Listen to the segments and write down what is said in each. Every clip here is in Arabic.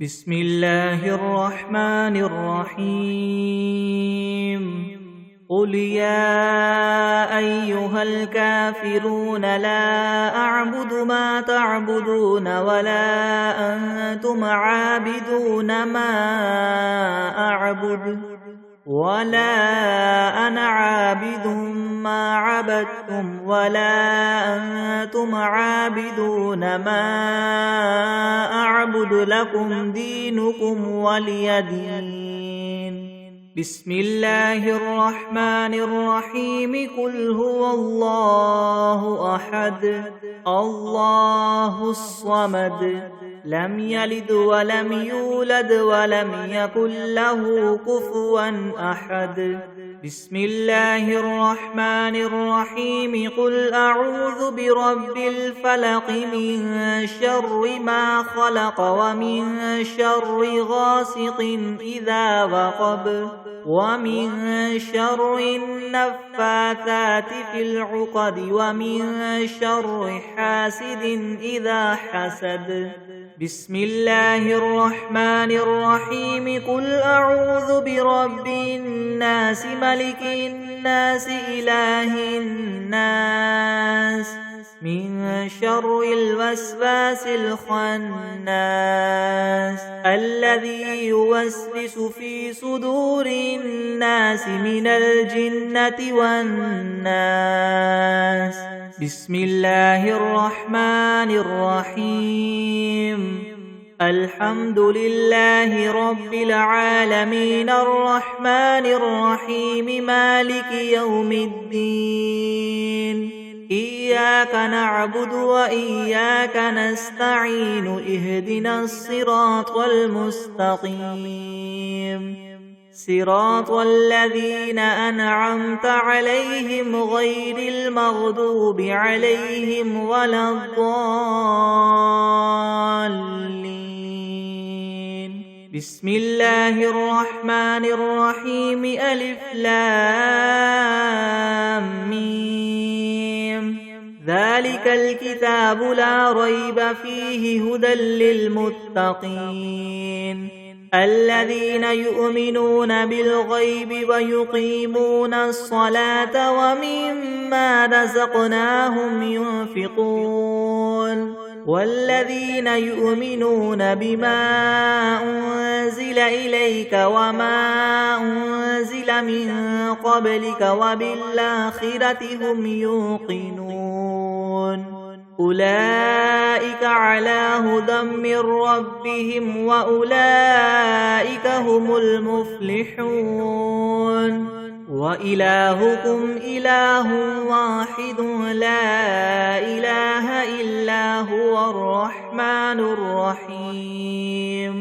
بسم الله الرحمن الرحيم قل يا أيها الكافرون لا أعبد ما تعبدون ولا أنتم عابدون ما أعبد ولا أنا عابد ما عبدتم ولا أنتم عابدون ما أعبد لكم دينكم ولي دين. بسم الله الرحمن الرحيم قل هو الله أحد الله الصمد لم يلد ولم يولد ولم يكن له كفوا أحد. بسم الله الرحمن الرحيم قل أعوذ برب الفلق من شر ما خلق ومن شر غاسق إذا وقب ومن شر النفاثات في العقد ومن شر حاسد إذا حسد. بسم الله الرحمن الرحيم قل أعوذ برب الناس ملك الناس إله الناس من شر الوسواس الخناس الذي يوسوس في صدور الناس من الجنة والناس. بسم الله الرحمن الرحيم الحمد لله رب العالمين الرحمن الرحيم مالك يوم الدين إياك نعبد وإياك نستعين اهدنا الصراط المستقيم صراط الذين أنعمت عليهم غير المغضوب عليهم ولا الضالين. بسم الله الرحمن الرحيم ألف لام ميم ذلك الكتاب لا ريب فيه هدى للمتقين الذين يؤمنون بالغيب ويقيمون الصلاة ومما رزقناهم ينفقون والذين يؤمنون بما أنزل إليك وما أنزل من قبلك وبالآخرة هم يوقنون أولئك على هدى من ربهم وأولئك هم المفلحون. وإلهكم إله واحد لا إله إلا هو الرحمن الرحيم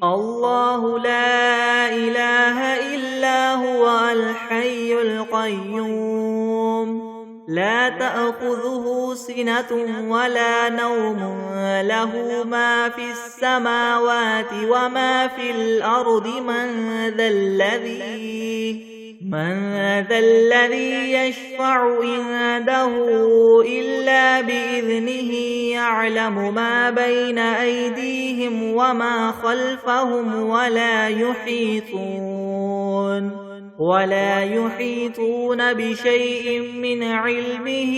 الله لا إله إلا هو الحي القيوم لا تأخذه سنة ولا نوم له ما في السماوات وما في الأرض من ذا الذي يشفع عنده إلا بإذنه يعلم ما بين أيديهم وما خلفهم ولا يحيطون بشيء من علمه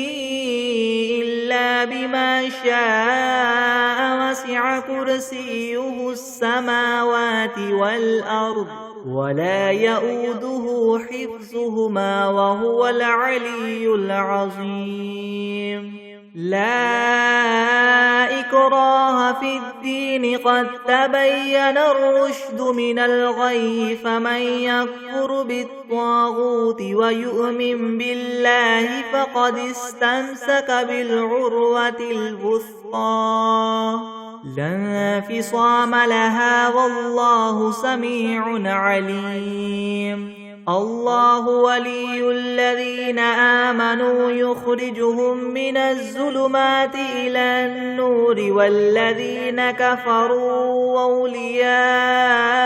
إلا بما شاء وسع كرسيه السماوات والأرض ولا يؤوده حفظهما وهو العلي العظيم. لا إكراه في الدين قد تبين الرشد من الغي فمن يكفر بالطاغوت ويؤمن بالله فقد استمسك بالعروة الوثقى لا انفصام لها والله سميع عليم. الله ولي الذين آمنوا يخرجهم من الظلمات إلى النور والذين كفروا أولياؤهم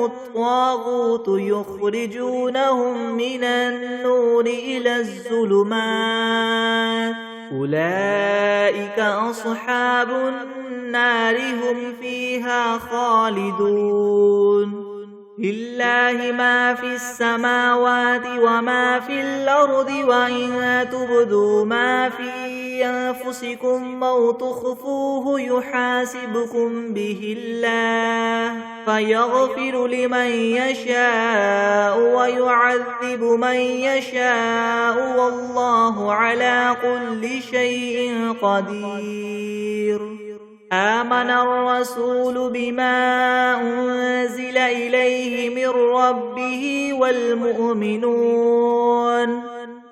الطاغوت يخرجونهم من النور إلى الظلمات أولئك أصحاب النار هم فيها خالدون لله ما في السماوات وما في الأرض وإن تبدوا ما في أنفسكم أو تخفوه يحاسبكم به الله فيغفر لمن يشاء ويعذب من يشاء والله على كل شيء قدير آمن الرسول بما أنزل إليه من ربه والمؤمنون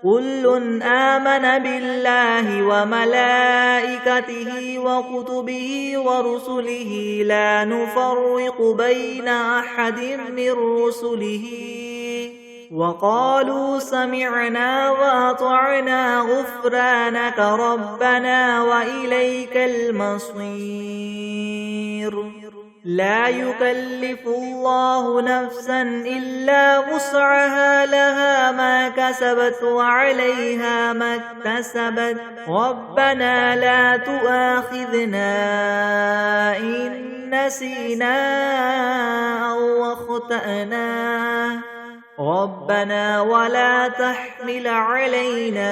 كل آمن بالله وملائكته وكتبه ورسله لا نفرق بين أحد من رسله وقالوا سمعنا وأطعنا غفرانك ربنا وإليك المصير لا يكلف الله نفسا إلا وسعها لها ما كسبت وعليها ما اكتسبت ربنا لا تؤاخذنا إن نسينا أو أخطأنا ربنا ولا تحمل علينا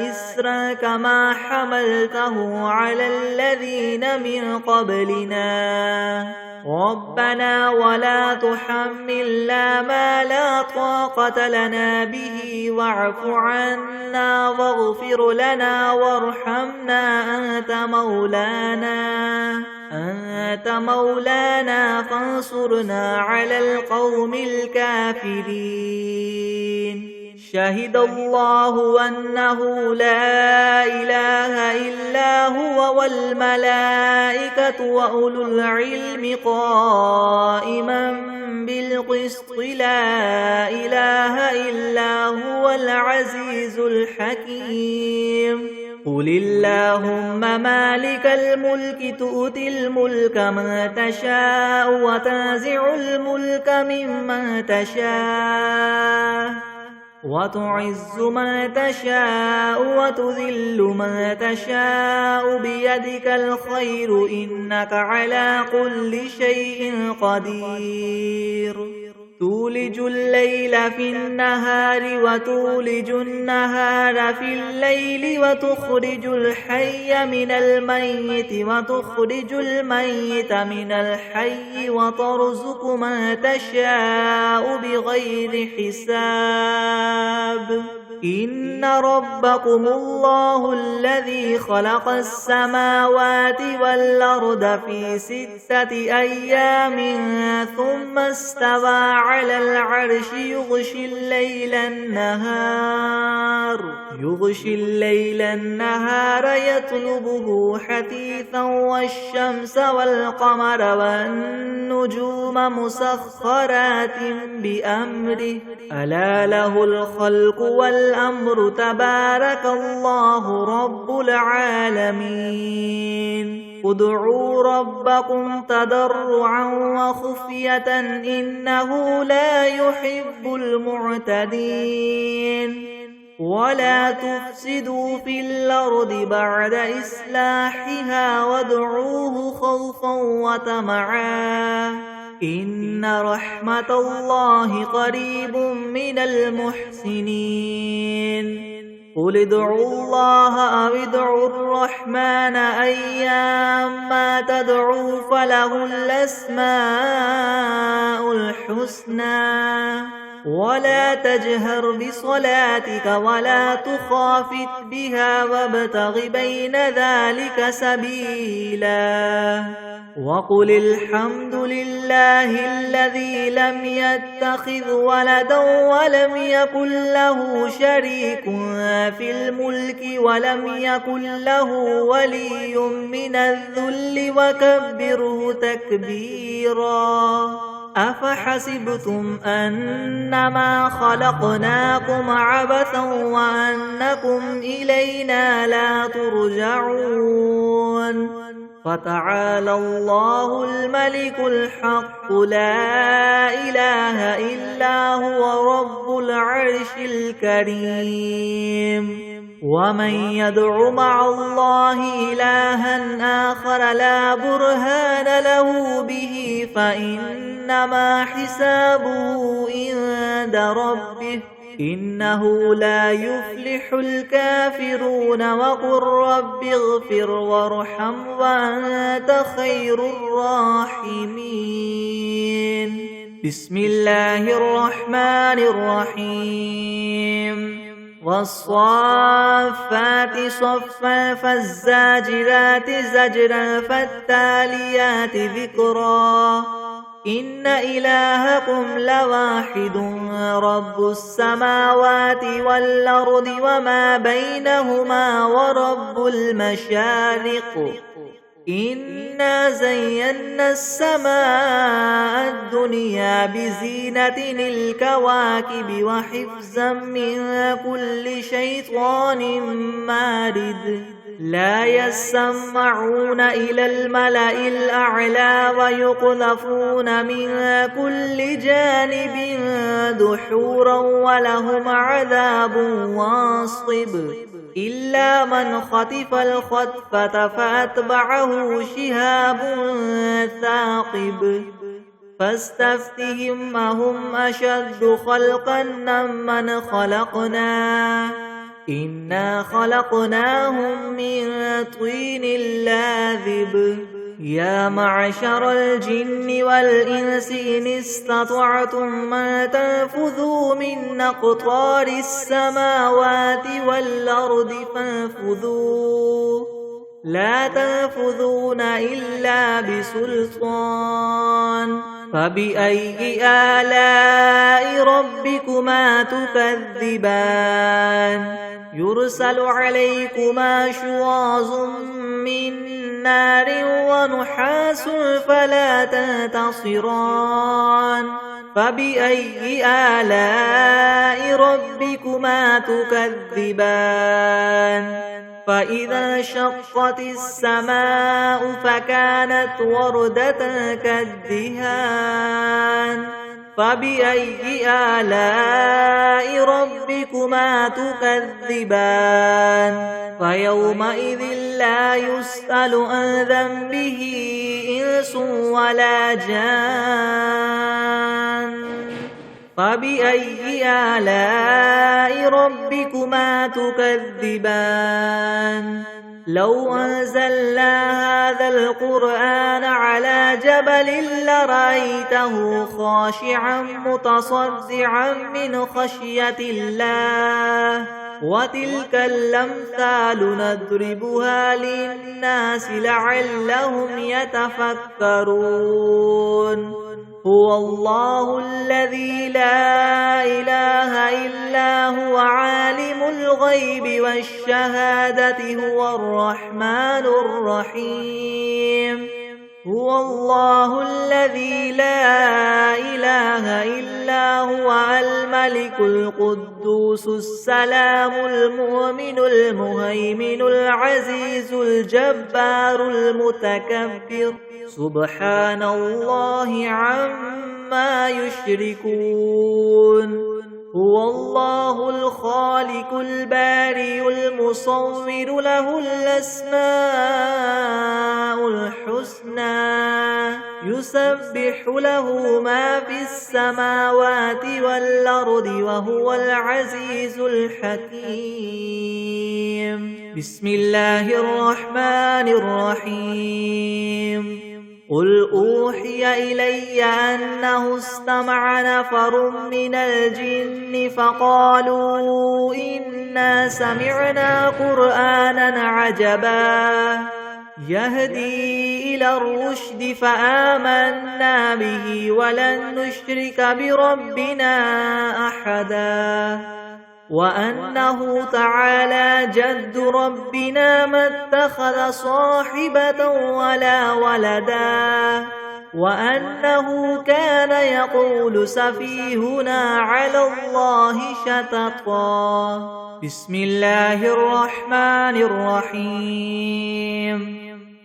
إسرا كما حملته على الذين من قبلنا ربنا ولا تحملنا ما لا طاقة لنا به واعف عنا واغفر لنا وارحمنا أنت مولانا فانصرنا على القوم الكافرين شهد الله أنه لا إله إلا هو والملائكة وأولو العلم قائما بالقسط لا إله إلا هو العزيز الحكيم قل اللهم مالك الملك تؤتي الملك من تشاء وتنزع الملك ممن تشاء وتعز من تشاء وتذل من تشاء بيدك الخير إنك على كل شيء قدير تولج الليل في النهار وتولج النهار في الليل وتخرج الحي من الميت وتخرج الميت من الحي وترزق من تشاء بغير حساب إن ربكم الله الذي خلق السماوات والأرض في 6 أيام ثم استوى على العرش يغشي الليل النهار يطلبه حثيثا والشمس والقمر والنجوم مسخرات بأمره ألا له الخلق والأمر تبارك الله رب العالمين ادعوا ربكم تضرعا وخفية إنه لا يحب المعتدين ولا تفسدوا في الأرض بعد إصلاحها وادعوه خوفا وطمعا إن رحمة الله قريب من المحسنين قل ادعوا الله أو ادعوا الرحمن أيما تدعوا فله الأسماء الحسنى ولا تجهر بصلاتك ولا تخافت بها وابتغ بين ذلك سبيلا وقل الحمد لله الذي لم يتخذ ولدا ولم يكن له شريك في الملك ولم يكن له ولي من الذل وكبره تكبيرا أفحسبتم أنما خلقناكم عبثا وأنكم إلينا لا ترجعون فتعالى الله الملك الحق لا إله إلا هو رب العرش الكريم ومن يدع مع الله إلها آخر لا برهان له به فإنما حسابه عند ربه إنه لا يفلح الكافرون وقل رب اغفر وارحم وأنت خير الراحمين بسم الله الرحمن الرحيم والصافات صفا فالزاجرات زجرا فالتاليات ذكرا إن إلهكم لواحد رب السماوات والأرض وما بينهما ورب المشارق إنا زينا السماء الدنيا بزينة الكواكب وحفظا من كل شيطان مارد لا يسمعون إلى الملأ الأعلى ويقذفون من كل جانب دحورا ولهم عذاب واصب إلا من خطف الخطفة فأتبعه شهاب ثاقب فاستفتهم أهم أشد خلقا ممن خلقنا إنا خلقناهم من طين لاذب يا معشر الجن والإنس إن استطعتم أن تنفذوا من أقطار السماوات والأرض فانفذوا لا تنفذون إلا بسلطان فبأي آلاء ربكما تكذبان يرسل عليكما شواظ من نار ونحاس فلا تنتصران فبأي آلاء ربكما تكذبان فإذا انشقت السماء فكانت وردة كالدهان فبأي آلاء ربكما تكذبان فيومئذ لا يسأل عن ذنبه إنس ولا جان فبأي آلاء ربكما تكذبان لو أنزلنا هذا القرآن على جبل لرأيته خاشعا متصدعا من خشية الله وتلك الأمثال نضربها للناس لعلهم يتفكرون هو الله الذي لا إله إلا هو عالم الغيب والشهادة هو الرحمن الرحيم هو الله الذي لا إله إلا هو الملك القدوس السلام المؤمن المهيمن العزيز الجبار المتكبر سبحان الله عما يشركون هو الله الخالق البارئ المصور له الأسماء الحسنى يسبح له ما في السماوات والأرض وهو العزيز الحكيم بسم الله الرحمن الرحيم قل أوحي إلي أنه استمع نفر من الجن فقالوا إنا سمعنا قرآنا عجبا يهدي إلى الرشد فآمنا به ولن نشرك بربنا أحدا وأنه تعالى جد ربنا ما اتخذ صاحبة ولا ولدا وأنه كان يقول سفيهنا على الله شططا بسم الله الرحمن الرحيم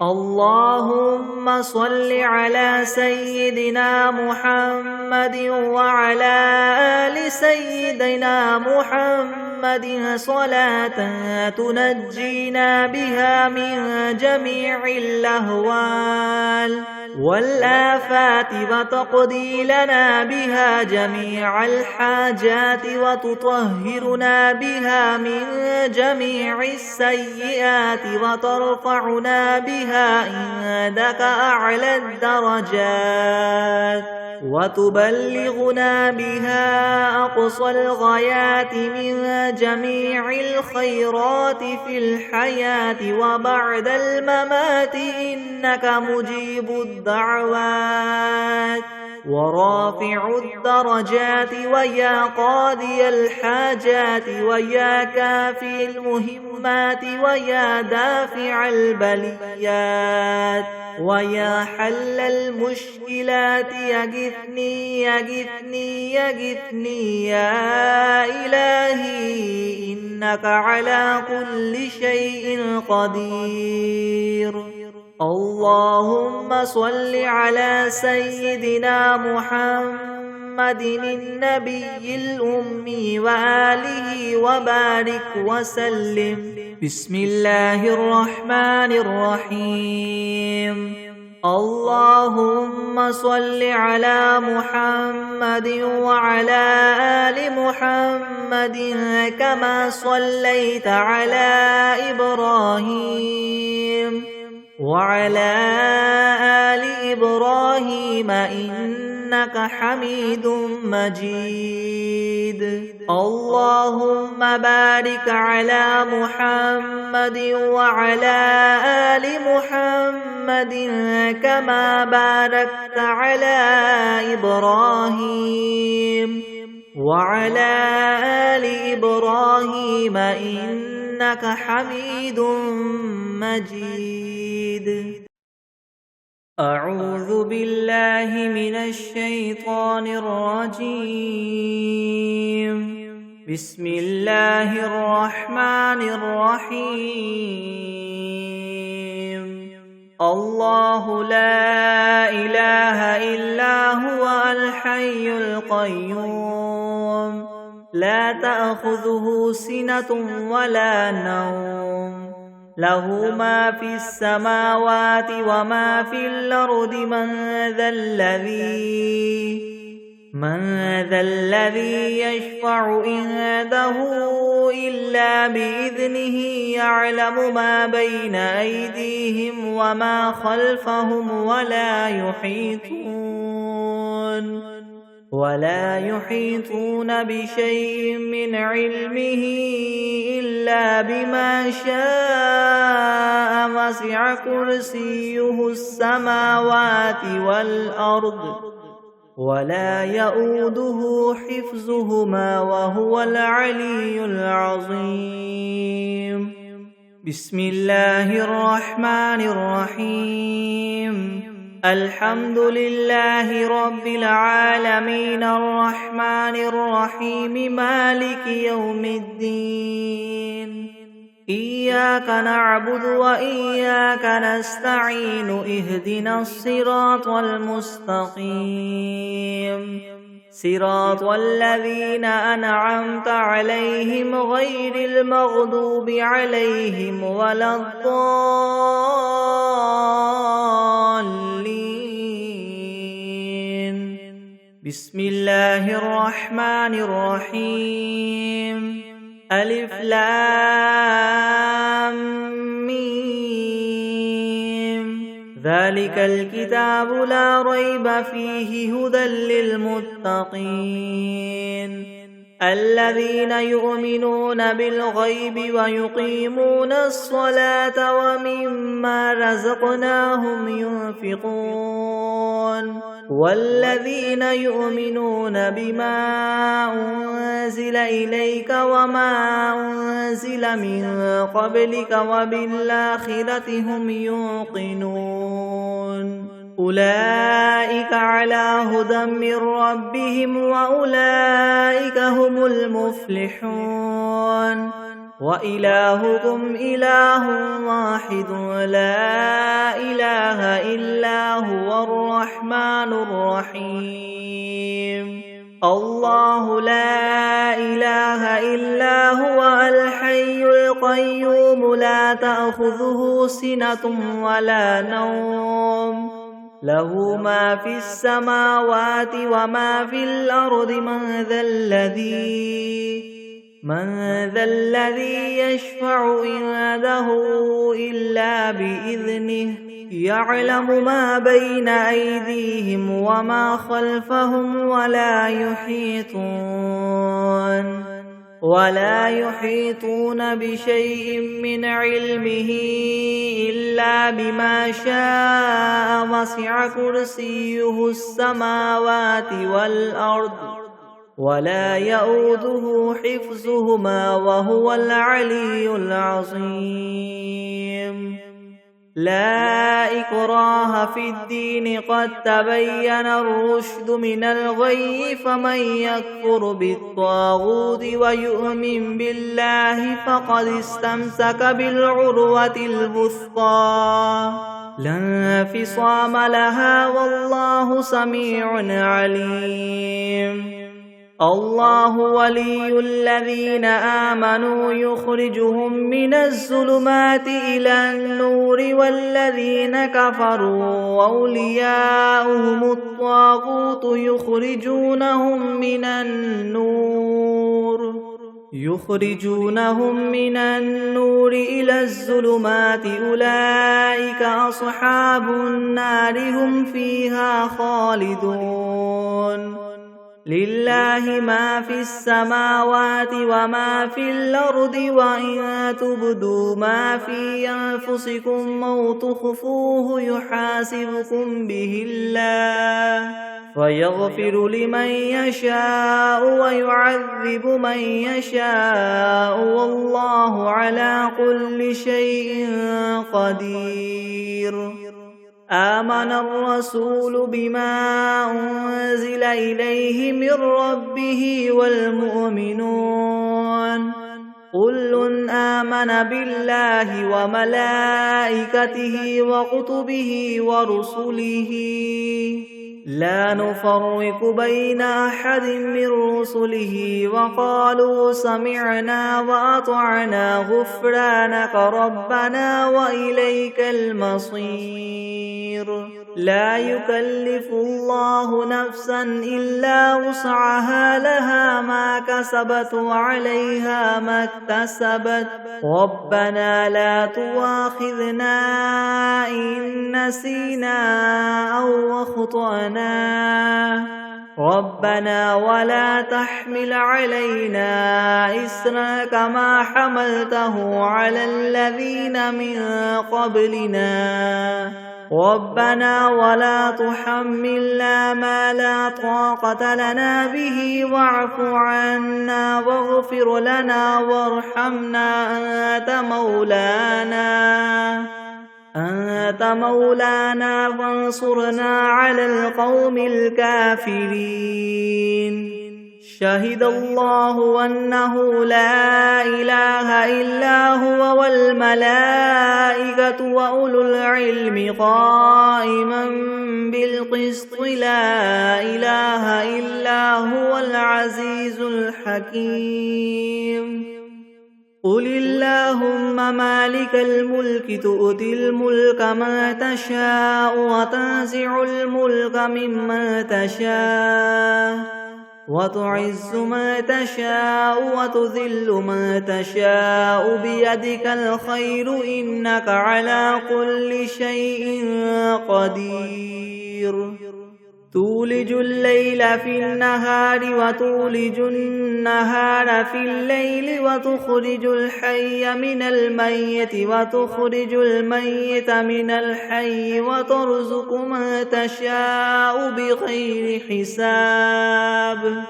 اللهم صل على سيدنا محمد وعلى آل سيدنا محمد محمد صلاة تنجينا بها من جميع الأهوال والآفات وتقضي لنا بها جميع الحاجات وتطهرنا بها من جميع السيئات وترفعنا بها عندك أعلى الدرجات وتبلغنا بها أقصى الغايات من جميع الخيرات في الحياة وبعد الممات إنك مجيب الدعوات ورافع الدرجات ويا قاضي الحاجات ويا كافي المهمات ويا دافع البليات ويا حل المشكلات يغثني يغثني يغثني يا إلهي إنك على كل شيء قدير. اللهم صل على سيدنا محمد النبي الأمي وآله وبارك وسلم. بسم الله الرحمن الرحيم. اللهم صل على محمد وعلى آل محمد كما صليت على إبراهيم وعلى آل إبراهيم إنك حميد مجيد. اللهم بارك على محمد وعلى آل محمد كما باركت على إبراهيم وعلى آل إبراهيم إنك حميد مجيد. أعوذ بالله من الشيطان الرجيم. بسم الله الرحمن الرحيم. الله لا إله إلا هو الحي القيوم لا تأخذه سنة ولا نوم له ما في السماوات وما في الأرض من ذا الذي يشفع عنده إلا بإذنه يعلم ما بين أيديهم وما خلفهم ولا يحيطون بشيء من علمه إلا بما شاء وسع كرسيه السماوات والأرض ولا يؤوده حفظهما وهو العلي العظيم. بسم الله الرحمن الرحيم. الحمد لله رب العالمين الرحمن الرحيم مالك يوم الدين. إياك نعبد وإياك نستعين اهدنا الصراط المستقيم صراط الذين أنعمت عليهم غير المغضوب عليهم ولا الضالين. بسم الله الرحمن الرحيم. ألف لام ميم ذلك الكتاب لا ريب فيه هدى للمتقين الذين يؤمنون بالغيب ويقيمون الصلاة ومما رزقناهم ينفقون والذين يؤمنون بما أنزل إليك وما أنزل من قبلك وبالآخرة هم يوقنون أولئك على هدى من ربهم وأولئك هم المفلحون. وإلهكم إله واحد لا إله إلا هو الرحمن الرحيم. الله لا إله إلا هو القيوم لا تأخذه سنة ولا نوم له ما في السماوات وما في الأرض من ذا الذي يشفع عنده إلا بإذنه يعلم ما بين أيديهم وما خلفهم ولا يحيطون بشيء من علمه إلا بما شاء وسع كرسيه السماوات والأرض ولا يؤوده حفظهما وهو العلي العظيم لا إكراه في الدين قد تبين الرشد من الغي فمن يكفر بالطاغوت ويؤمن بالله فقد استمسك بالعروة الوثقى لا انفصام لها والله سميع عليم الله ولي الذين آمنوا يخرجهم من الظلمات إلى النور والذين كفروا أولياؤهم الطاغوت يخرجونهم من النور إلى الظلمات أولئك أصحاب النار هم فيها خالدون لله ما في السماوات وما في الأرض وإن تبدوا ما في أنفسكم أو تخفوه يحاسبكم به الله فيغفر لمن يشاء ويعذب من يشاء والله على كل شيء قدير آمن الرسول بما أنزل إليه من ربه والمؤمنون كل آمن بالله وملائكته وكتبه ورسله لا نفرق بين أحد من رسله وقالوا سمعنا وأطعنا غفرانك ربنا وإليك المصير لا يكلف الله نفسا إلا وسعها لها ما كسبت وعليها ما اكتسبت ربنا لا تؤاخذنا إن نسينا أو أخطأنا ربنا ولا تحمل علينا إصرا كما حملته على الذين من قبلنا ربنا ولا تحملنا ما لا طاقة لنا به واعف عنا واغفر لنا وارحمنا أنت مولانا فانصرنا على القوم الكافرين شهد الله أنه لا إله إلا هو والملائكة وأولو العلم قائما بالقسط لا إله إلا هو العزيز الحكيم قل اللهم مالك الملك تؤتي الملك من تشاء وتنزع الملك ممن تشاء وتعز من تشاء وتذل من تشاء بيدك الخير إنك على كل شيء قدير تولج الليل في النهار وتولج النهار في الليل وتخرج الحي من الميت وتخرج الميت من الحي وترزق من تشاء بغير حساب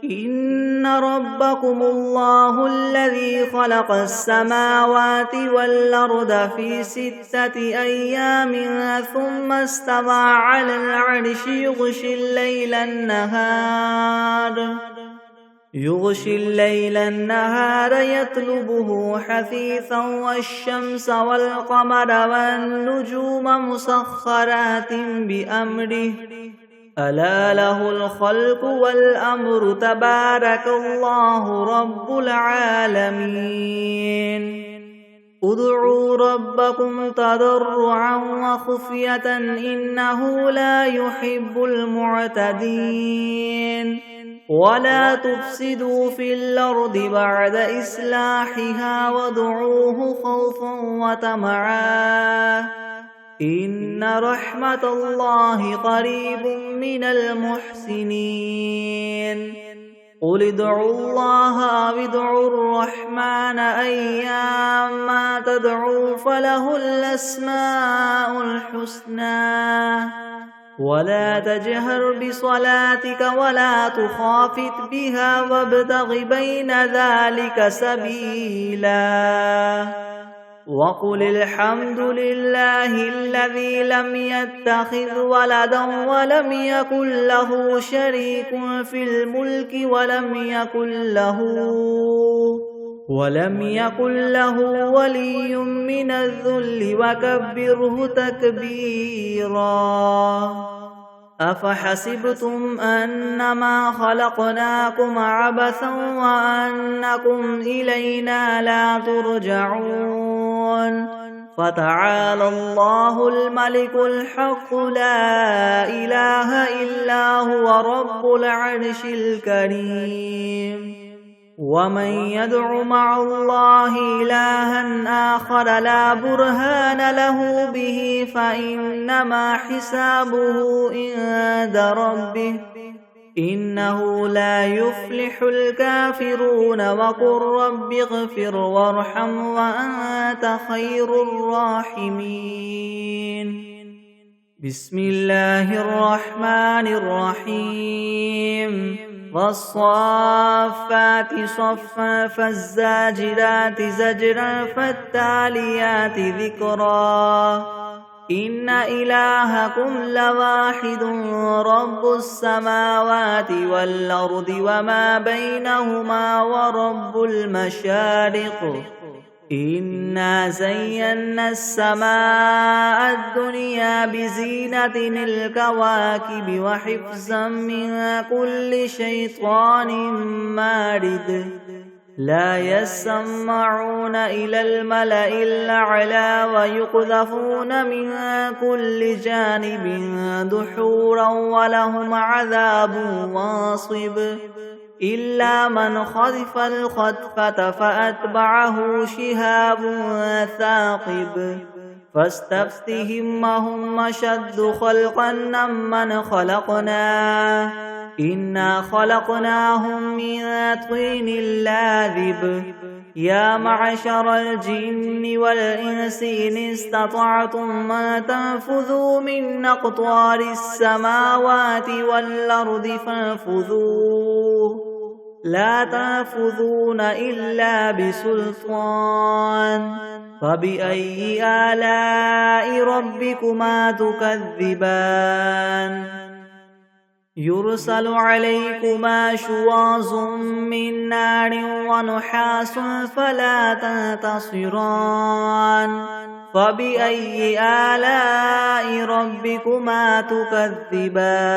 إن ربكم الله الذي خلق السماوات والأرض في 6 أيام ثم استوى على العرش يغشي الليل النهار يطلبه حثيثا والشمس والقمر والنجوم مسخرات بأمره ألا له الخلق والأمر تبارك الله رب العالمين ادعوا ربكم تضرعا وخفية إنه لا يحب المعتدين ولا تفسدوا في الأرض بعد إصلاحها وادعوه خوفا وطمعا إن رحمة الله قريب من المحسنين قل ادعوا الله أو ادعوا الرحمن أيما تدعوا فله الأسماء الحسنى ولا تجهر بصلاتك ولا تخافت بها وابتغ بين ذلك سبيلا وقل الحمد لله الذي لم يتخذ ولدا ولم يكن له شريك في الملك ولم يكن له ولي من الذل وكبره تكبيرا أفحسبتم أنما خلقناكم عبثا وأنكم إلينا لا ترجعون فتعالى الله الملك الحق لا إله إلا هو رب العرش الكريم ومن يدع مع الله إلها آخر لا برهان له به فإنما حسابه عند ربه إنه لا يفلح الكافرون وقل رب اغفر وارحم وأنت خير الراحمين بسم الله الرحمن الرحيم والصافات صفا فالزاجرات زجرا فالتاليات ذكرا إن إلهكم لواحد رب السماوات والأرض وما بينهما ورب المشارق إنا زينا السماء الدنيا بزينة الكواكب وحفظا من كل شيطان مارد لا يسمعون إلى الملأ الأعلى ويقذفون من كل جانب دحورا ولهم عذاب واصب إلا من خطف الخطفة فأتبعه شهاب ثاقب فاستفتهم هم أشد خلقا ممن خلقنا إنا خلقناهم من طين لاذب يا معشر الجن والإنس إن استطعتم أن تنفذوا من أقطار السماوات والأرض فانفذوا لا تنفذون إلا بسلطان فبأي آلاء ربكما تكذبان يرسل عليكما شواظ من نار ونحاس فلا تنتصران فبأي آلاء ربكما تكذبان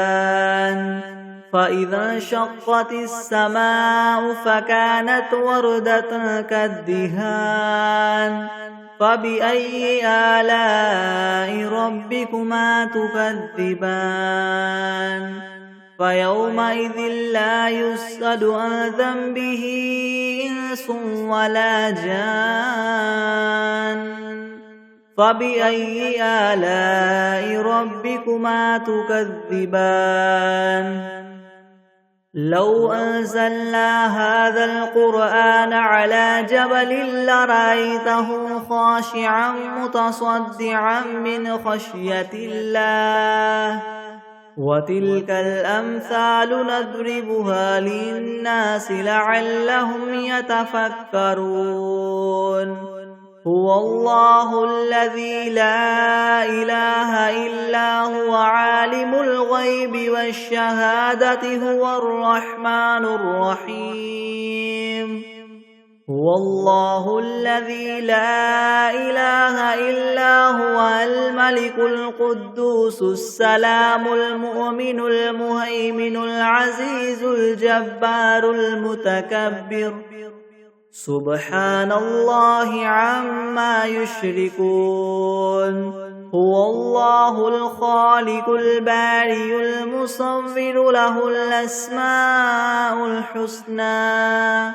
فإذا انشقت السماء فكانت وردة كالدهان فبأي آلاء ربكما تكذبان فيومئذ لا يسأل عن ذنبه إنس ولا جان فبأي آلاء ربكما تكذبان لو أنزلنا هذا القرآن على جبل لرأيته خاشعا متصدعا من خشية الله وتلك الأمثال نضربها للناس لعلهم يتفكرون هو الله الذي لا إله إلا هو عالم الغيب والشهادة هو الرحمن الرحيم هو الله الذي لا إله إلا هو الملك القدوس السلام المؤمن المهيمن العزيز الجبار المتكبر سبحان الله عما يشركون هو الله الخالق البارئ المصور له الأسماء الحسنى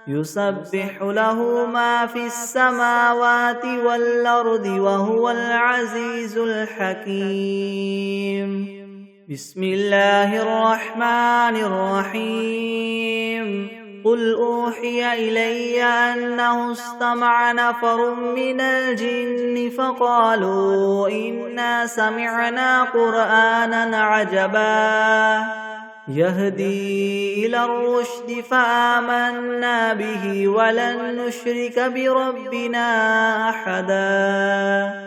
يسبح له ما في السماوات والأرض وهو العزيز الحكيم بسم الله الرحمن الرحيم قل أوحي إلي أنه استمع نفر من الجن فقالوا إنا سمعنا قرآنا عجبا يهدي إلى الرشد فآمنا به ولن نشرك بربنا أحدا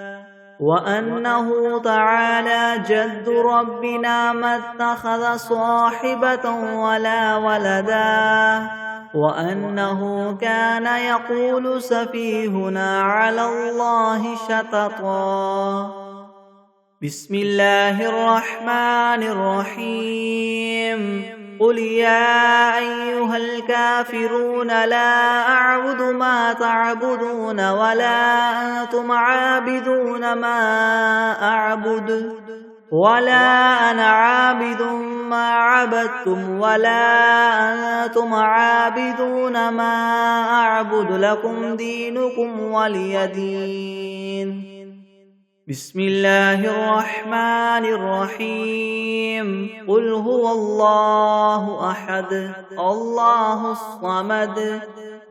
وأنه تعالى جد ربنا ما اتخذ صاحبة ولا ولدا وأنه كان يقول سفيهنا على الله شططا بسم الله الرحمن الرحيم قل يا أيها الكافرون لا أعبد ما تعبدون ولا أنتم عابدون ما أعبد ولا أنا عابد ما عبدتم ولا أنتم عابدون ما أعبد لكم دينكم ولي دين بسم الله الرحمن الرحيم قل هو الله أحد الله الصمد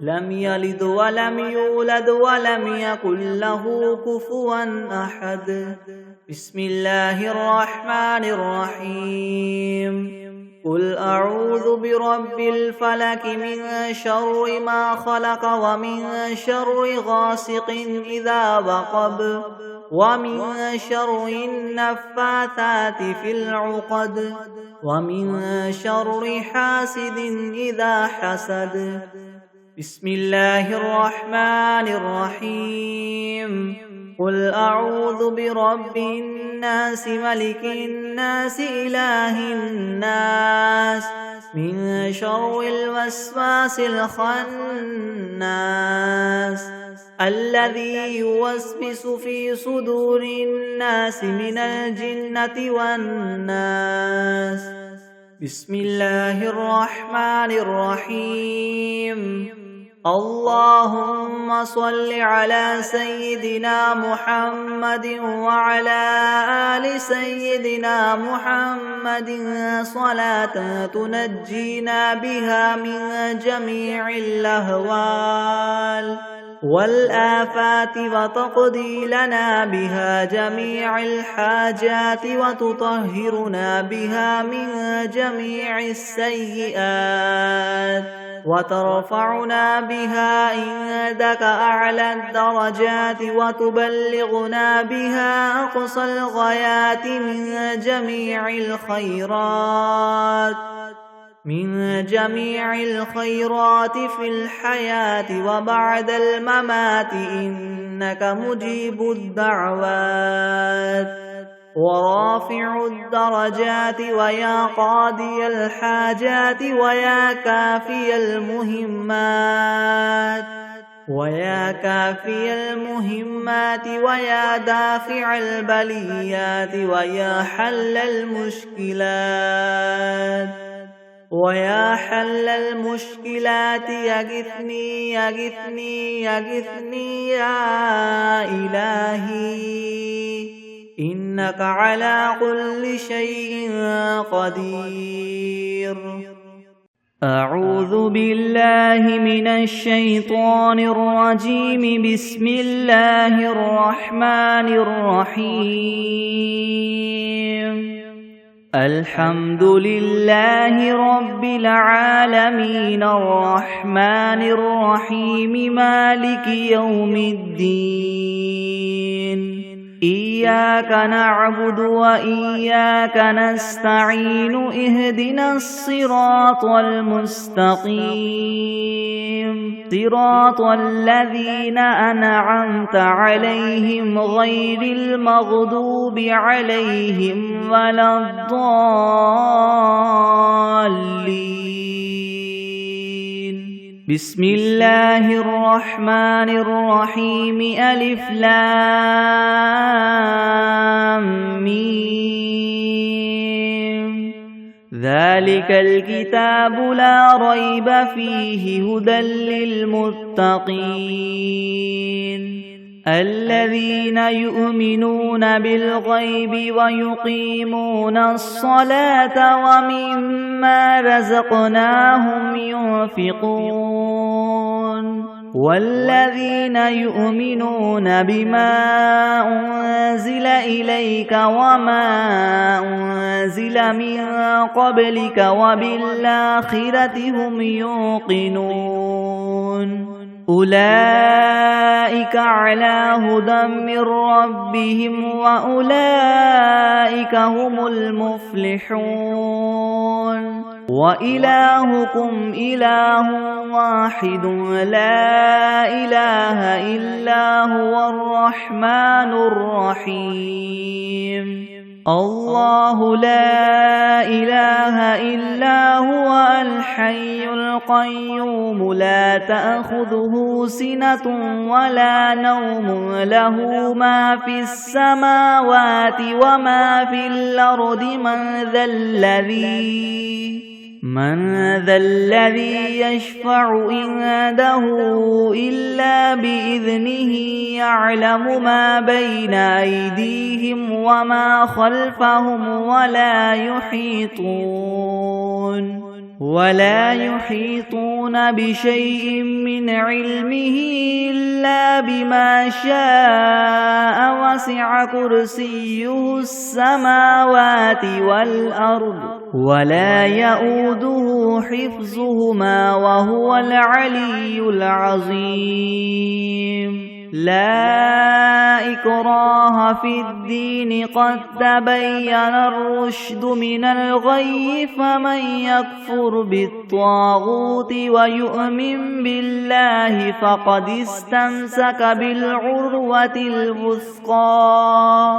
لم يلد ولم يولد ولم يكن له كفوا أحد بسم الله الرحمن الرحيم قل أعوذ برب الفلك من شر ما خلق ومن شر غاسق إذا وقب ومن شر النفاثات في العقد ومن شر حاسد إذا حسد بسم الله الرحمن الرحيم قل أعوذ برب الناس ملك الناس إله الناس من شر الوسواس الخناس الذي يوسوس في صدور الناس من الجنة والناس بسم الله الرحمن الرحيم اللهم صل على سيدنا محمد وعلى آل سيدنا محمد صلاة تنجينا بها من جميع الأهوال والآفات وتقضي لنا بها جميع الحاجات وتطهرنا بها من جميع السيئات وترفعنا بها عندك أعلى الدرجات وتبلغنا بها أقصى الغايات من جميع الخيرات في الحياة وبعد الممات إنك مجيب الدعوات ورافع الدرجات ويا قاضي الحاجات ويا كافي المهمات ويا دافع البليات ويا حل المشكلات يغثني يا إلهي إنك على كل شيء قدير أعوذ بالله من الشيطان الرجيم بسم الله الرحمن الرحيم الحمد لله رب العالمين الرحمن الرحيم مالك يوم الدين إياك نعبد وإياك نستعين اهدنا الصراط المستقيم صراط الذين أنعمت عليهم غير المغضوب عليهم ولا الضالين بسم الله الرحمن الرحيم ألف لام ميم ذلك الكتاب لا ريب فيه هدى للمتقين الذين يؤمنون بالغيب ويقيمون الصلاة ومما رزقناهم ينفقون والذين يؤمنون بما أنزل إليك وما أنزل من قبلك وبالآخرة هم يوقنون أولئك على هدى من ربهم وأولئك هم المفلحون وإلهكم إله واحد لا إله إلا هو الرحمن الرحيم الله لا إله إلا هو الحي القيوم لا تأخذه سنة ولا نوم له ما في السماوات وما في الأرض من ذا الذي يشفع عنده إلا بإذنه يعلم ما بين أيديهم وما خلفهم ولا يحيطون بشيء من علمه إلا بما شاء وسع كرسيه السماوات والأرض ولا يؤوده حفظهما وهو العلي العظيم لا إكراه في الدين قد تبين الرشد من الغي فمن يكفر بالطاغوت ويؤمن بالله فقد استمسك بالعروة الوثقى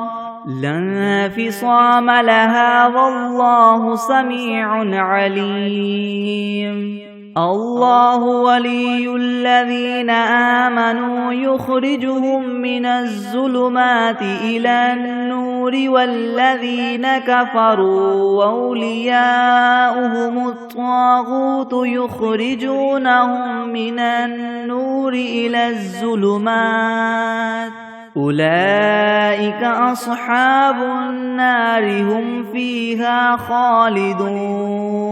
لا انفصام لها والله سميع عليم الله ولي الذين آمنوا يخرجهم من الظلمات إلى النور والذين كفروا وأولياؤهم الطاغوت يخرجونهم من النور إلى الظلمات أولئك أصحاب النار هم فيها خالدون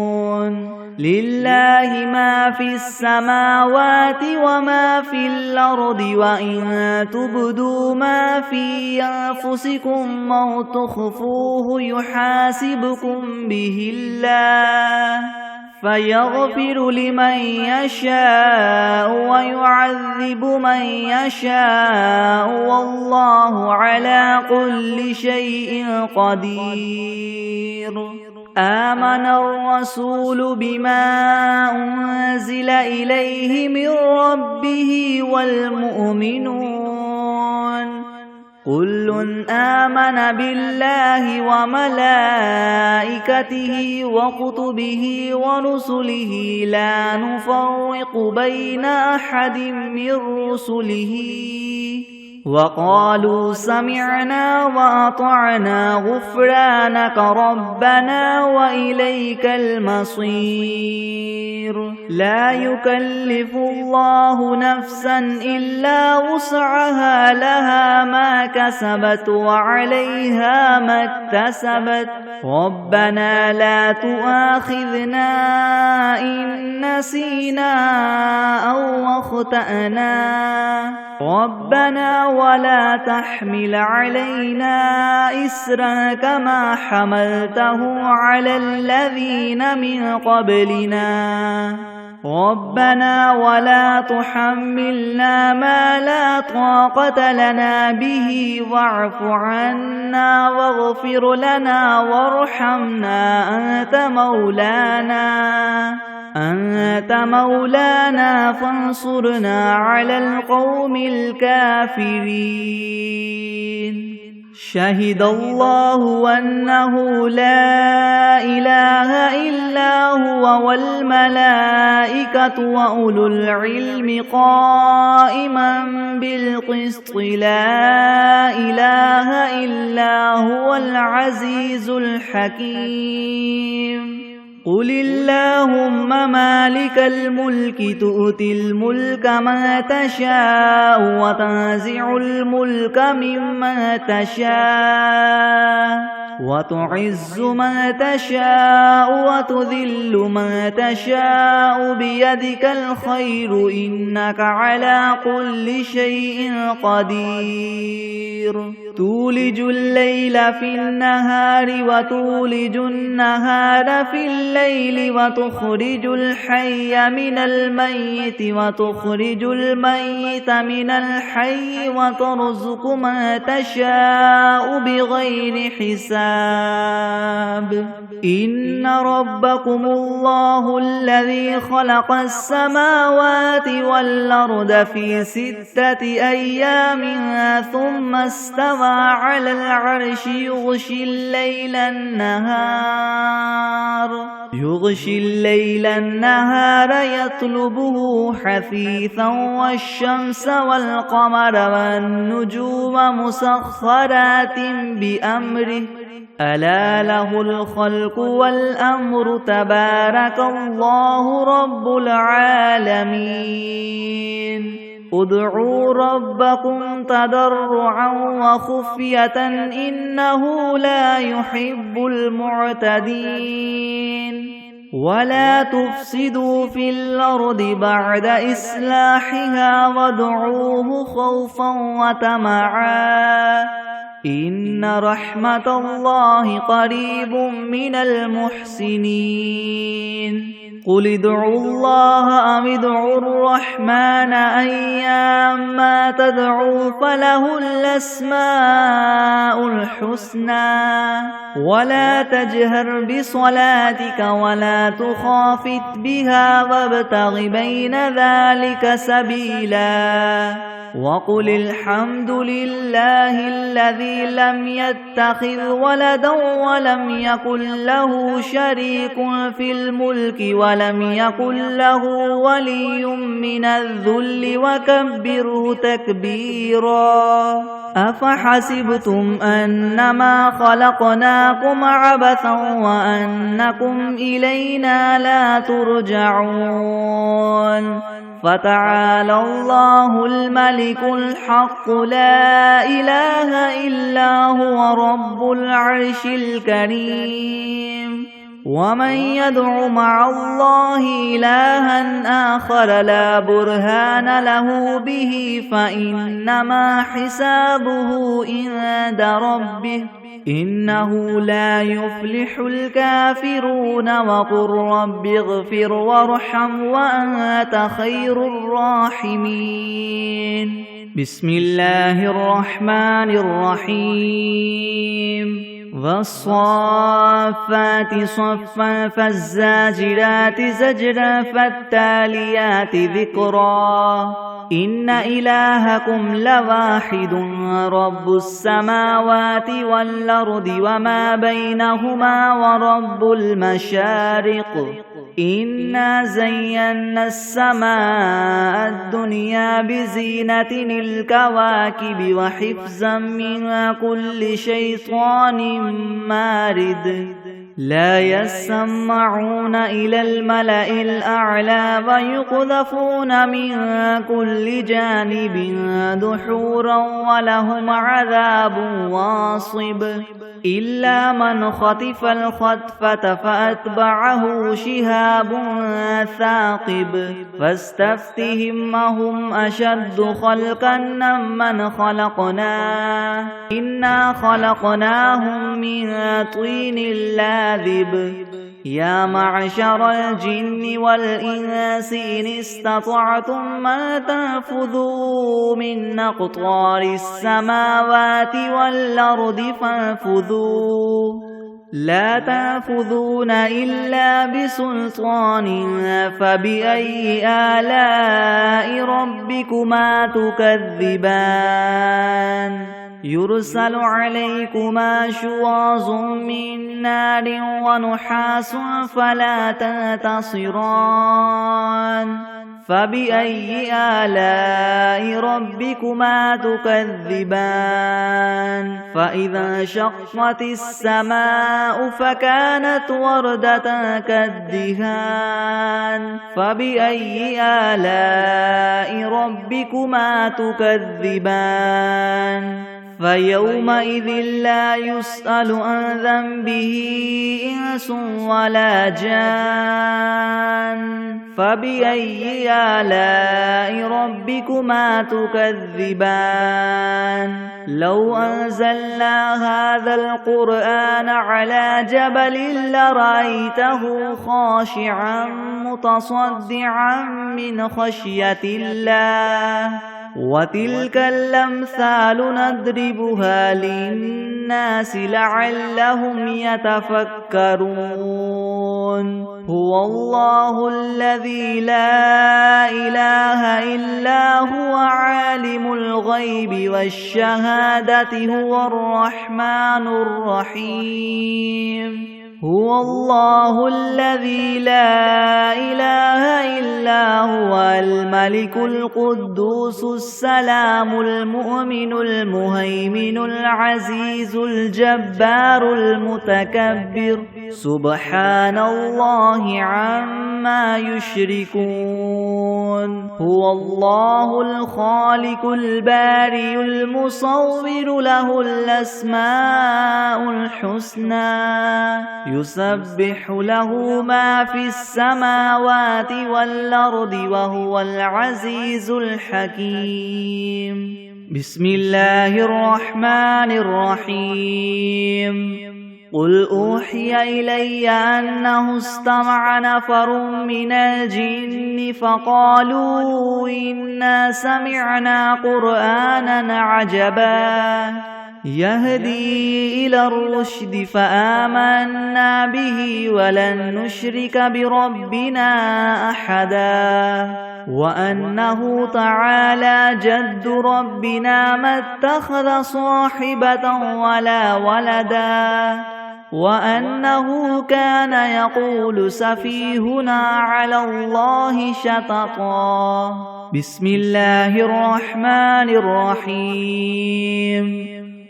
لله ما في السماوات وما في الأرض وإن تبدوا ما في أنفسكم أو تخفوه يحاسبكم به الله فيغفر لمن يشاء ويعذب من يشاء والله على كل شيء قدير آمن الرسول بما أنزل إليه من ربه والمؤمنون كل آمن بالله وملائكته وكتبه ورسله لا نفرق بين أحد من رسله وقالوا سمعنا وأطعنا غفرانك ربنا وإليك المصير لا يكلف الله نفسا إلا وسعها لها ما كسبت وعليها ما اكتسبت ربنا لا تؤاخذنا إن نسينا أو أخطأنا ربنا ولا تحمل علينا إسرا كما حملته على الذين من قبلنا ربنا ولا تحملنا ما لا طاقة لنا به واعف عنا واغفر لنا وارحمنا أنت مولانا فانصرنا على القوم الكافرين شهد الله أنه لا إله إلا هو والملائكة وأولو العلم قائما بالقسط لا إله إلا هو العزيز الحكيم قل اللهم مالك الملك تؤتي الملك من تشاء وتنزع الملك ممن تشاء وتعز من تشاء وتذل من تشاء بيدك الخير إنك على كل شيء قدير تولج الليل في النهار وتولج النهار في الليل وتخرج الحي من الميت وتخرج الميت من الحي وترزق من تشاء بغير حساب إن ربكم الله الذي خلق السماوات والأرض في 6 أيام ثم استوى على العرش يغشي الليل النهار يطلبه حثيثا والشمس والقمر والنجوم مسخرات بأمره ألا له الخلق والأمر تبارك الله رب العالمين ادعوا ربكم تضرعا وخفية إنه لا يحب المعتدين ولا تفسدوا في الأرض بعد إصلاحها وادعوه خوفا وطمعا إن رحمة الله قريب من المحسنين قل ادعوا الله أم ادعوا الرحمن أيما تدعوا فله الأسماء الحسنى ولا تجهر بصلاتك ولا تخافت بها وابتغ بين ذلك سبيلا وقل الحمد لله الذي لم يتخذ ولدا ولم يكن له شريك في الملك ولم يكن له ولي من الذل وكبره تكبيرا أفحسبتم أنما خلقناكم عبثا وأنكم إلينا لا ترجعون فتعالى الله الملك الحق لا إله إلا هو رب العرش الكريم ومن يدع مع الله إلها آخر لا برهان له به فإنما حسابه عند ربه إنه لا يفلح الكافرون وقل رب اغفر وارحم وأنت خير الراحمين بسم الله الرحمن الرحيم والصافات صفا فالزاجرات زجرا فالتاليات ذكرا إن إلهكم لواحد رب السماوات والأرض وما بينهما ورب المشارق إنا زينا السماء الدنيا بزينة الكواكب وحفظا من كل شيطان مارد لا يسمعون إلى الملأ الأعلى ويقذفون من كل جانب دحورا ولهم عذاب واصب إلا من خطف الخطفة فأتبعه شهاب ثاقب فاستفتهم أهم أشد خلقا من خلقنا إنا خلقناهم من طين لاذب يا معشر الجن والإنس إن استطعتم ما تنفذوا من أقطار السماوات والأرض فانفذوا لا تنفذون إلا بسلطان فبأي آلاء ربكما تكذبان يرسل عليكما شواظ من نار ونحاس فلا تنتصران فبأي آلاء ربكما تكذبان فإذا انشقت السماء فكانت وردة كالدهان فبأي آلاء ربكما تكذبان فيومئذ لا يسأل عن ذنبه إنس ولا جان فبأي آلاء ربكما تكذبان لو أنزلنا هذا القرآن على جبل لرأيته خاشعا متصدعا من خشية الله وتلك الأمثال نضربها للناس لعلهم يتفكرون هو الله الذي لا إله إلا هو عالم الغيب والشهادة هو الرحمن الرحيم هو الله الذي لا إله إلا هو الملك القدوس السلام المؤمن المهيمن العزيز الجبار المتكبر سبحان الله عما يشركون هو الله الخالق البارئ المصور له الأسماء الحسنى يسبح له ما في السماوات والأرض وهو العزيز الحكيم بسم الله الرحمن الرحيم قل أوحي إلي أنه استمع نفر من الجن فقالوا إنا سمعنا قرآنا عجبا يهدي إلى الرشد فآمنا به ولن نشرك بربنا أحدا وأنه تعالى جد ربنا ما اتخذ صاحبة ولا ولدا وأنه كان يقول سفيهنا على الله شططا بسم الله الرحمن الرحيم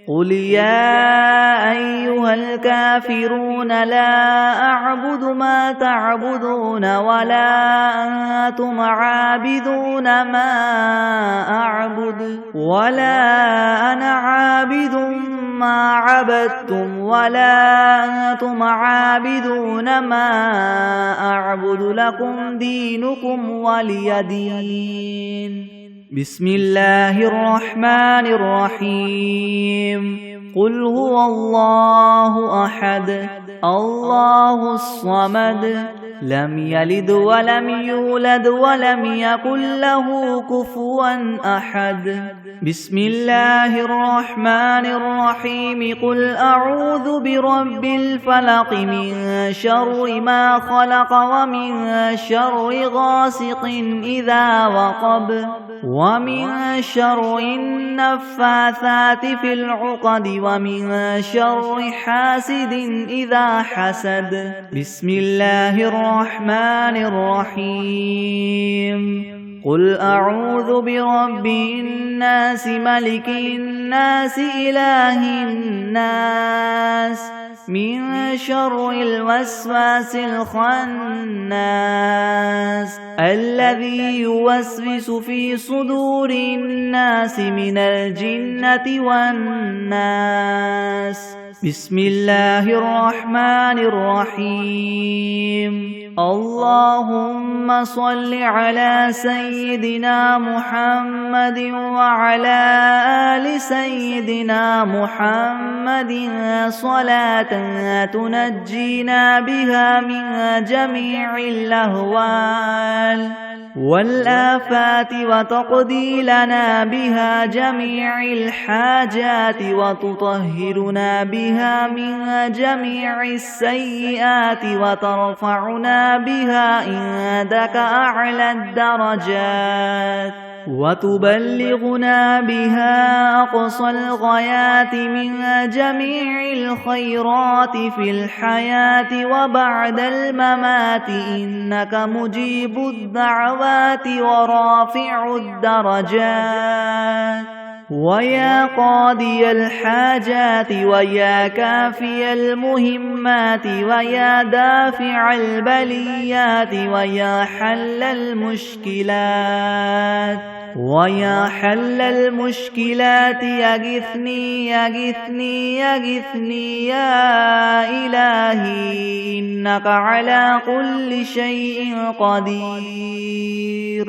قل يا أيها الكافرون لا أعبد ما تعبدون ولا أنتم عابدون ما أعبد ولا أنا عابد ما عبدتم ولا أنتم عابدون ما أعبد لكم دينكم ولي دين بسم الله الرحمن الرحيم قل هو الله أحد الله الصمد لم يلد ولم يولد ولم يكن له كفوا أحد بسم الله الرحمن الرحيم قل أعوذ برب الفلق من شر ما خلق ومن شر غاسق إذا وقب ومن شر النفاثات في العقد ومن شر حاسد إذا حسد بسم الله الرحمن الرحيم قل أعوذ برب الناس ملك الناس إله الناس من شر الوسواس الخناس الذي يوسوس في صدور الناس من الجنة والناس بسم الله الرحمن الرحيم اللهم صل على سيدنا محمد وعلى آل سيدنا محمد صلاة تنجينا بها من جميع الأهوال والآفات وتقضي لنا بها جميع الحاجات وتطهرنا بها من جميع السيئات وترفعنا بها عندك أعلى الدرجات وتبلغنا بها أقصى الغايات من جميع الخيرات في الحياة وبعد الممات، إنك مجيب الدعوات ورافع الدرجات، ويا قاضي الحاجات، ويا كافي المهمات، ويا دافع البليات، ويا حل المشكلات، ويا حل المشكلات، يغثني يغثني يغثني يا إلهي، إنك على كل شيء قدير.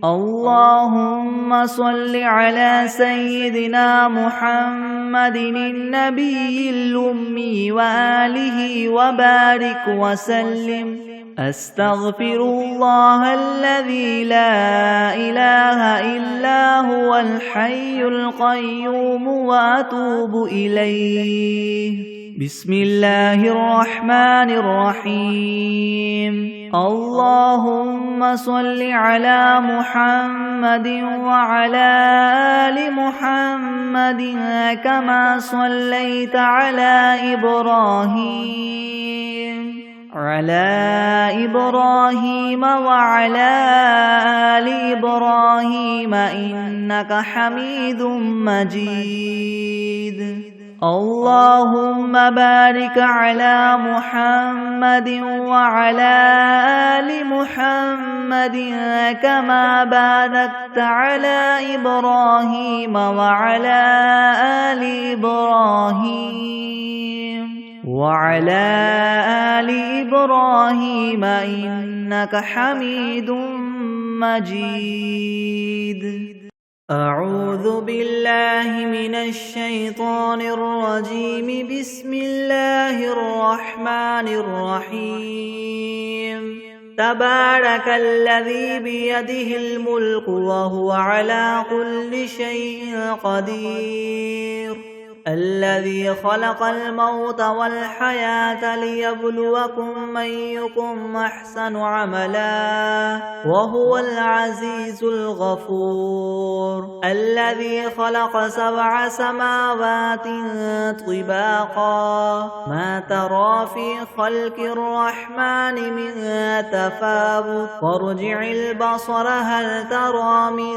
اللهم صل على سيدنا محمد النبي الأمي وآله وبارك وسلم. أستغفر الله الذي لا إله إلا هو الحي القيوم وأتوب إليه. بسم الله الرحمن الرحيم. اللهم صل على محمد وعلى آل محمد كما صليت على إبراهيم وعلى آل إبراهيم إنك حميد مجيد. اللهم بارك على محمد وعلى آل محمد كما باركت على إبراهيم وعلى آل إبراهيم إنك حميد مجيد. أعوذ بالله من الشيطان الرجيم. بسم الله الرحمن الرحيم. تبارك الذي بيده الملك وهو على كل شيء قدير، الذي خلق الموت والحياة ليبلوكم من يكن أحسن عملا وهو العزيز الغفور، الذي خلق 7 سماوات طباقا ما ترى في خلق الرحمن من تفاوت، وارجع البصر هل ترى من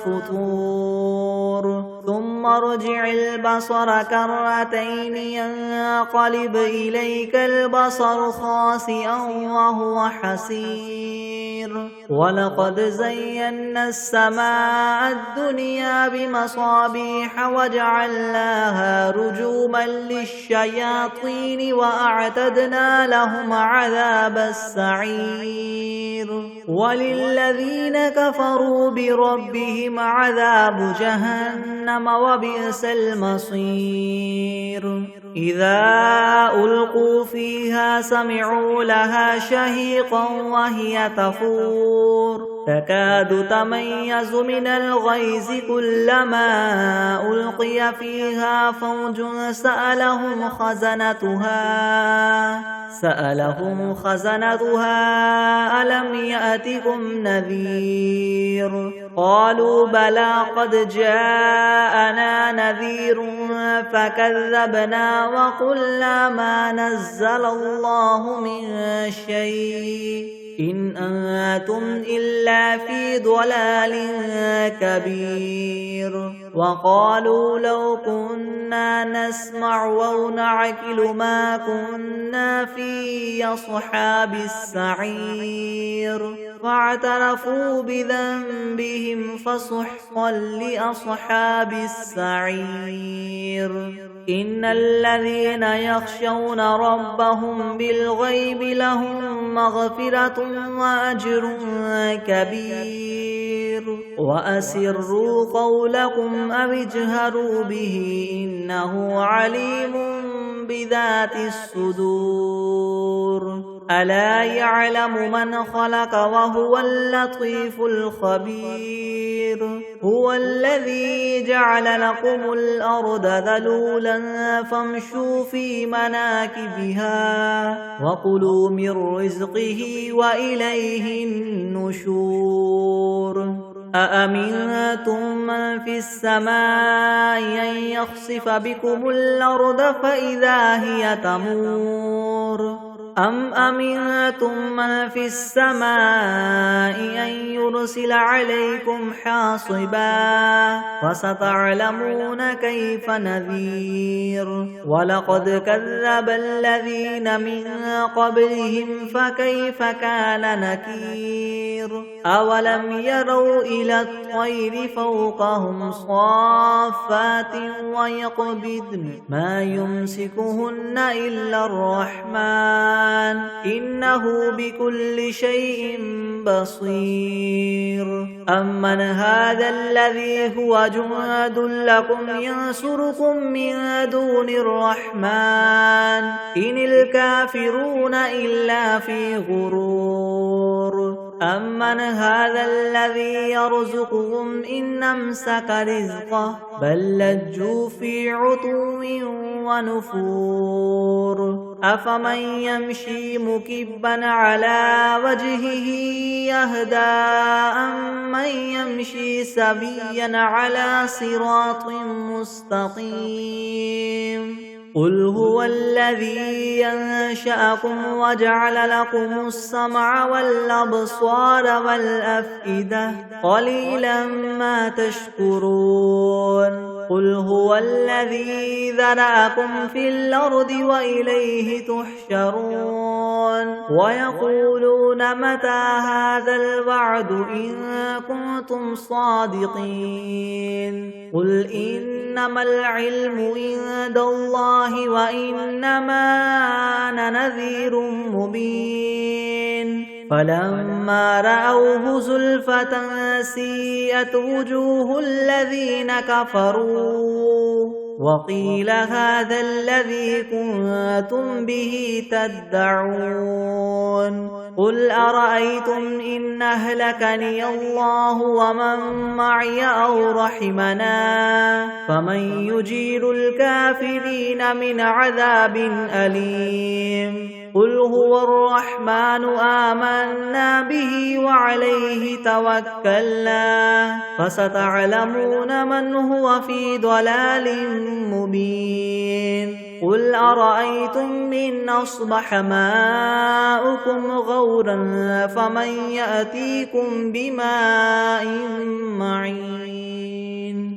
فطور، ثم ارجع البصر كرتين ينقلب إليك البصر خاسئا وهو حسير، ولقد زينا السماء الدنيا بمصابيح وجعلناها رجوما للشياطين وأعتدنا لهم عذاب السعير، وللذين كفروا بربهم عذاب جهنم وبئس المصير. إذا ألقوا فيها سمعوا لها شهيقا وهي تفور، تكاد تميز من الغيظ كلما ألقي فيها فوج سألهم خزنتها ألم يأتكم نذير؟ قالوا بلى قد جاءنا نذير فكذبنا وقلنا ما نزل الله من شيء إن أنتم إلا في ضلال كبير. وقالوا لو كنا نسمع أو نعقل ما كنا في أصحاب السعير، فاعترفوا بذنبهم فسحقا لأصحاب السعير. إن الذين يخشون ربهم بالغيب لهم مغفرة وأجر كبير. وأسروا قولكم أو اجهروا به إنه عليم بذات الصدور. ألا يعلم من خلق وهو اللطيف الخبير. هو الذي جعل لكم الأرض ذلولا فامشوا في مناكبها وكلوا من رزقه وإليه النشور. أأمنتم من في السماء أن يخسف بكم الأرض فإذا هي تمور أم أمنتم من في السماء أن يرسل عليكم حاصبا فستعلمون كيف نذير ولقد كذب الذين من قبلهم فكيف كان نكير أولم يروا إلى الطير فوقهم صافات ويقبضن ما يمسكهن إلا الرحمن إنه بكل شيء بصير أمن هذا الذي هو جند لكم ينصركم من دون الرحمن إن الكافرون إلا في غرور أمن هذا الذي يرزقكم إن أمسك رزقه بل لجوا في عتو ونفور أفمن يمشي مكبا على وجهه يهدى أمن يمشي سويا على صراط مستقيم قل هو الذي ينشأكم وجعل لكم السمع والأبصار والأفئدة قليلا ما تشكرون قل هو الذي ذرأكم في الأرض وإليه تحشرون ويقولون متى هذا الوعد إن كنتم صادقين قل إنما العلم عند الله وإنما أنا نذير مبين فلما رأوه زلفة سيئت وجوه الذين كفروا وقيل هذا الذي كنتم به تدعون قل أرأيتم إن أهلكني الله ومن معي أو رحمنا فمن يجير الكافرين من عذاب أليم قل هو الرحمن آمنا به وعليه توكلنا فستعلمون من هو في ضلال مبين قل أرأيتم إن أصبح ماؤكم غورا فمن يأتيكم بماء معين